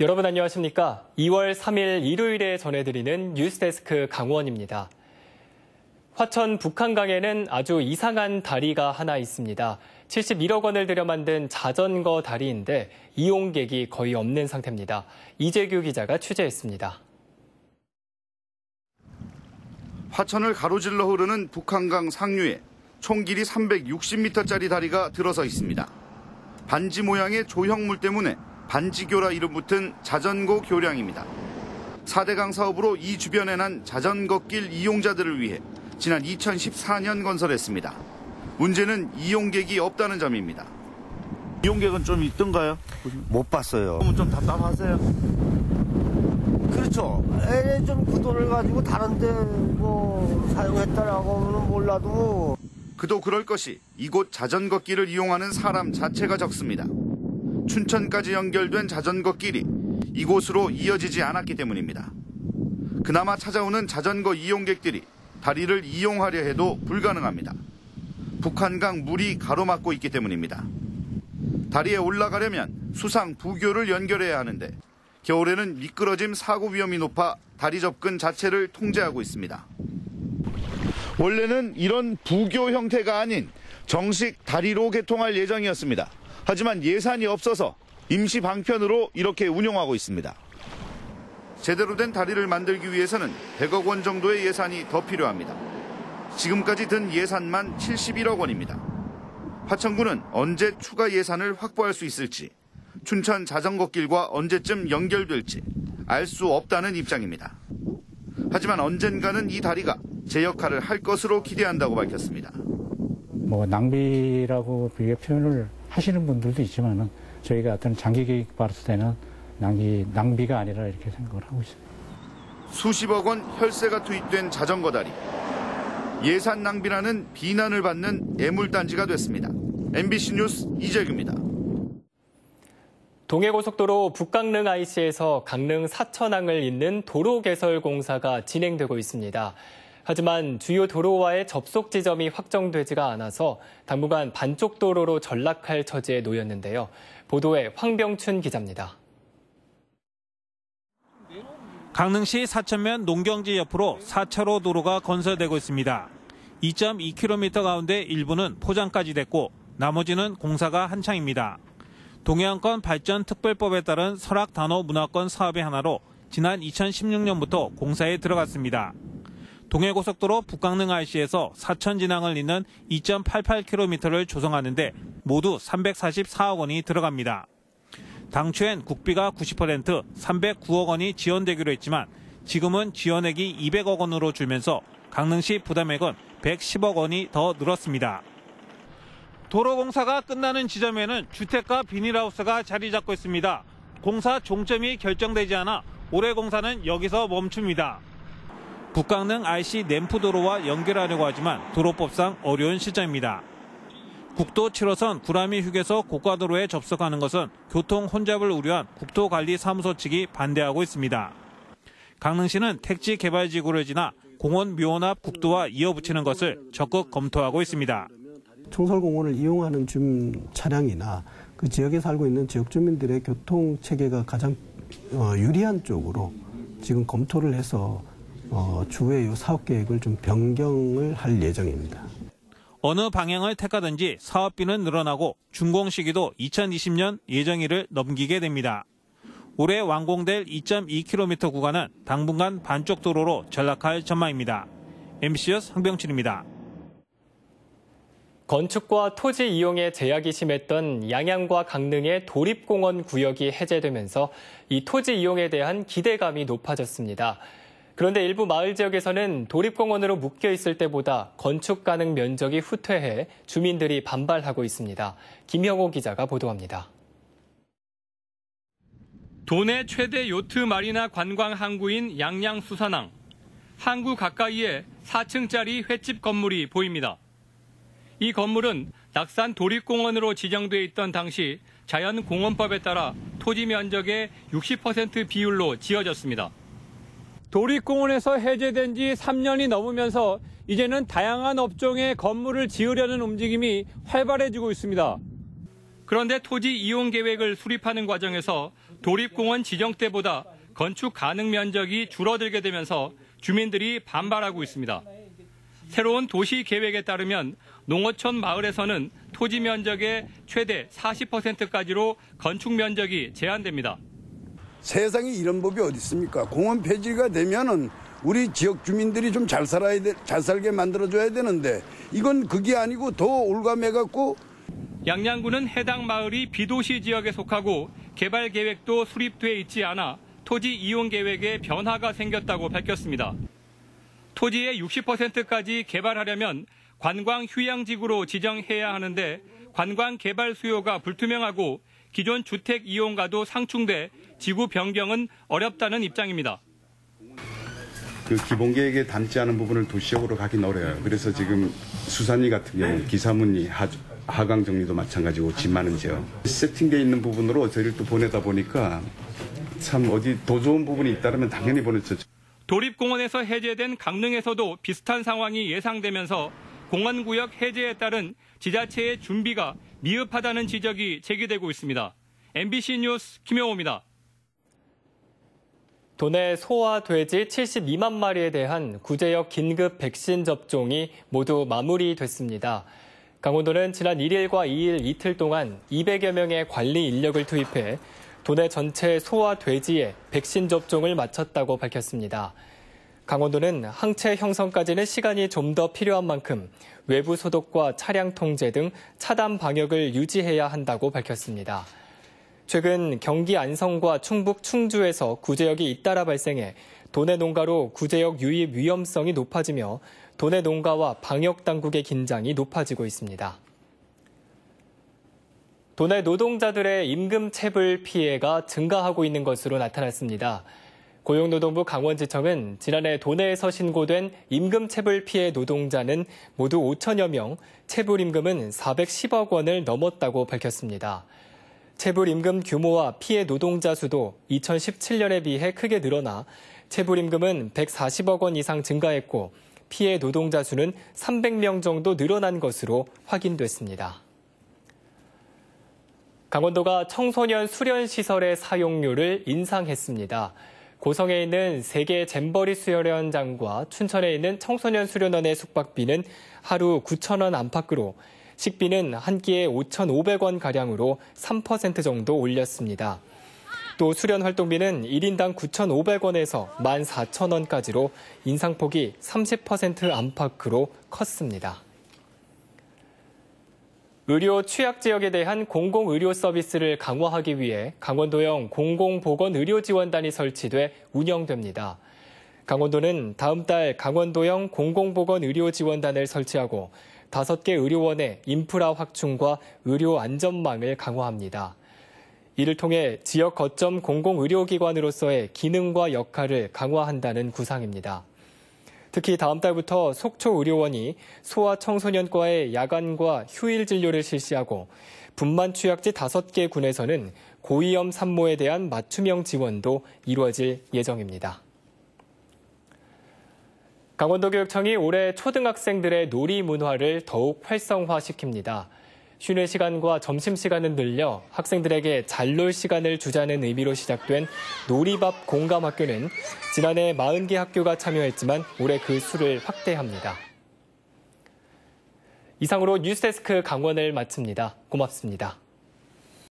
여러분 안녕하십니까? 2월 3일 일요일에 전해드리는 뉴스데스크 강원입니다. 화천 북한강에는 아주 이상한 다리가 하나 있습니다. 71억 원을 들여 만든 자전거 다리인데 이용객이 거의 없는 상태입니다. 이재규 기자가 취재했습니다. 화천을 가로질러 흐르는 북한강 상류에 총 길이 360m짜리 다리가 들어서 있습니다. 반지 모양의 조형물 때문에 반지교라 이름 붙은 자전거 교량입니다. 4대강 사업으로 이 주변에 난 자전거길 이용자들을 위해 지난 2014년 건설했습니다. 문제는 이용객이 없다는 점입니다. 이용객은 좀 있던가요? 못 봤어요. 그럼 좀 답답하세요? 그렇죠. 좀 그 돈을 가지고 다른데 뭐 사용했다라고 하면 몰라도. 그도 그럴 것이 이곳 자전거길을 이용하는 사람 자체가 적습니다. 춘천까지 연결된 자전거길이 이곳으로 이어지지 않았기 때문입니다. 그나마 찾아오는 자전거 이용객들이 다리를 이용하려 해도 불가능합니다. 북한강 물이 가로막고 있기 때문입니다. 다리에 올라가려면 수상 부교를 연결해야 하는데 겨울에는 미끄러짐 사고 위험이 높아 다리 접근 자체를 통제하고 있습니다. 원래는 이런 부교 형태가 아닌 정식 다리로 개통할 예정이었습니다. 하지만 예산이 없어서 임시 방편으로 이렇게 운영하고 있습니다. 제대로 된 다리를 만들기 위해서는 100억 원 정도의 예산이 더 필요합니다. 지금까지 든 예산만 71억 원입니다. 화천군은 언제 추가 예산을 확보할 수 있을지, 춘천 자전거길과 언제쯤 연결될지 알 수 없다는 입장입니다. 하지만 언젠가는 이 다리가 제 역할을 할 것으로 기대한다고 밝혔습니다. 낭비라고 표현을 하시는 분들도 있지만은 저희가 어떤 장기 계획 봤을 때는 낭비가 아니라 이렇게 생각을 하고 있습니다. 수십억 원 혈세가 투입된 자전거 다리. 예산 낭비라는 비난을 받는 애물단지가 됐습니다. MBC 뉴스 이재규입니다. 동해고속도로 북강릉 IC에서 강릉 사천항을 잇는 도로 개설 공사가 진행되고 있습니다. 하지만 주요 도로와의 접속 지점이 확정되지가 않아서 당분간 반쪽 도로로 전락할 처지에 놓였는데요. 보도에 황병춘 기자입니다. 강릉시 사천면 농경지 옆으로 4차로 도로가 건설되고 있습니다. 2.2km 가운데 일부는 포장까지 됐고 나머지는 공사가 한창입니다. 동해안권 발전특별법에 따른 설악단호 문화권 사업의 하나로 지난 2016년부터 공사에 들어갔습니다. 동해고속도로 북강릉 IC에서 사천 진항을 잇는 2.88km를 조성하는데 모두 344억 원이 들어갑니다. 당초엔 국비가 90%, 309억 원이 지원되기로 했지만 지금은 지원액이 200억 원으로 줄면서 강릉시 부담액은 110억 원이 더 늘었습니다. 도로 공사가 끝나는 지점에는 주택가 비닐하우스가 자리 잡고 있습니다. 공사 종점이 결정되지 않아 올해 공사는 여기서 멈춥니다. 북강릉 IC 램프도로와 연결하려고 하지만 도로법상 어려운 실정입니다. 국도 7호선 구라미 휴게소 고가도로에 접속하는 것은 교통 혼잡을 우려한 국토관리사무소 측이 반대하고 있습니다. 강릉시는 택지 개발지구를 지나 공원 묘원 앞 국도와 이어붙이는 것을 적극 검토하고 있습니다. 청설공원을 이용하는 차량이나 그 지역에 살고 있는 지역 주민들의 교통 체계가 가장 유리한 쪽으로 지금 검토를 해서 추후에 이 사업 계획을 좀 변경을 할 예정입니다. 어느 방향을 택하든지 사업비는 늘어나고 준공 시기도 2020년 예정일을 넘기게 됩니다. 올해 완공될 2.2km 구간은 당분간 반쪽 도로로 전락할 전망입니다. MBC 뉴스 황병춘입니다. 건축과 토지 이용에 제약이 심했던 양양과 강릉의 도립공원 구역이 해제되면서 이 토지 이용에 대한 기대감이 높아졌습니다. 그런데 일부 마을 지역에서는 도립공원으로 묶여 있을 때보다 건축 가능 면적이 후퇴해 주민들이 반발하고 있습니다. 김형호 기자가 보도합니다. 도내 최대 요트 마리나 관광 항구인 양양수산항. 항구 가까이에 4층짜리 횟집 건물이 보입니다. 이 건물은 낙산 도립공원으로 지정돼 있던 당시 자연공원법에 따라 토지 면적의 60% 비율로 지어졌습니다. 도립공원에서 해제된 지 3년이 넘으면서 이제는 다양한 업종의 건물을 지으려는 움직임이 활발해지고 있습니다. 그런데 토지 이용 계획을 수립하는 과정에서 도립공원 지정 때보다 건축 가능 면적이 줄어들게 되면서 주민들이 반발하고 있습니다. 새로운 도시 계획에 따르면 농어촌 마을에서는 토지 면적의 최대 40%까지로 건축 면적이 제한됩니다. 세상에 이런 법이 어디 있습니까? 공원 폐지가 되면은 우리 지역 주민들이 좀 잘 살게 만들어줘야 되는데 이건 그게 아니고 더 올가매갖고. 양양군은 해당 마을이 비도시 지역에 속하고 개발 계획도 수립돼 있지 않아 토지 이용 계획에 변화가 생겼다고 밝혔습니다. 토지의 60%까지 개발하려면 관광 휴양지구로 지정해야 하는데 관광 개발 수요가 불투명하고 기존 주택 이용과도 상충돼 지구 변경은 어렵다는 입장입니다. 그 기본 계획에 담지 않은 부분을 도시적으로 가긴 어려워요. 그래서 지금 수산리 같은 경우 기사문리, 하강 정리도 마찬가지고 집 많은 지역 세팅되어 있는 부분으로 저희를 또 보내다 보니까 참 어디 더 좋은 부분이 있다면 당연히 보냈죠. 도립공원에서 해제된 강릉에서도 비슷한 상황이 예상되면서 공원구역 해제에 따른 지자체의 준비가 미흡하다는 지적이 제기되고 있습니다. MBC 뉴스 김영호입니다. 도내 소와 돼지 72만 마리에 대한 구제역 긴급 백신 접종이 모두 마무리됐습니다. 강원도는 지난 1일과 2일 이틀 동안 200여 명의 관리 인력을 투입해 도내 전체 소와 돼지에 백신 접종을 마쳤다고 밝혔습니다. 강원도는 항체 형성까지는 시간이 좀 더 필요한 만큼 외부 소독과 차량 통제 등 차단 방역을 유지해야 한다고 밝혔습니다. 최근 경기 안성과 충북 충주에서 구제역이 잇따라 발생해 도내 농가로 구제역 유입 위험성이 높아지며 도내 농가와 방역 당국의 긴장이 높아지고 있습니다. 도내 노동자들의 임금 체불 피해가 증가하고 있는 것으로 나타났습니다. 고용노동부 강원지청은 지난해 도내에서 신고된 임금 체불 피해 노동자는 모두 5천여 명, 체불 임금은 410억 원을 넘었다고 밝혔습니다. 체불 임금 규모와 피해 노동자 수도 2017년에 비해 크게 늘어나 체불 임금은 140억 원 이상 증가했고 피해 노동자 수는 300명 정도 늘어난 것으로 확인됐습니다. 강원도가 청소년 수련 시설의 사용료를 인상했습니다. 고성에 있는 세계 잼버리 수련장과 춘천에 있는 청소년 수련원의 숙박비는 하루 9,000원 안팎으로 식비는 한 끼에 5,500원가량으로 3% 정도 올렸습니다. 또 수련 활동비는 1인당 9,500원에서 14,000원까지로 인상폭이 30% 안팎으로 컸습니다. 의료 취약 지역에 대한 공공의료 서비스를 강화하기 위해 강원도형 공공보건의료지원단이 설치돼 운영됩니다. 강원도는 다음 달 강원도형 공공보건의료지원단을 설치하고 5개 의료원의 인프라 확충과 의료 안전망을 강화합니다. 이를 통해 지역 거점 공공의료기관으로서의 기능과 역할을 강화한다는 구상입니다. 특히 다음 달부터 속초의료원이 소아청소년과의 야간과 휴일 진료를 실시하고 분만 취약지 5개 군에서는 고위험 산모에 대한 맞춤형 지원도 이루어질 예정입니다. 강원도교육청이 올해 초등학생들의 놀이 문화를 더욱 활성화시킵니다. 쉬는 시간과 점심시간을 늘려 학생들에게 잘 놀 시간을 주자는 의미로 시작된 놀이밥 공감학교는 지난해 40개 학교가 참여했지만 올해 그 수를 확대합니다. 이상으로 뉴스데스크 강원을 마칩니다. 고맙습니다.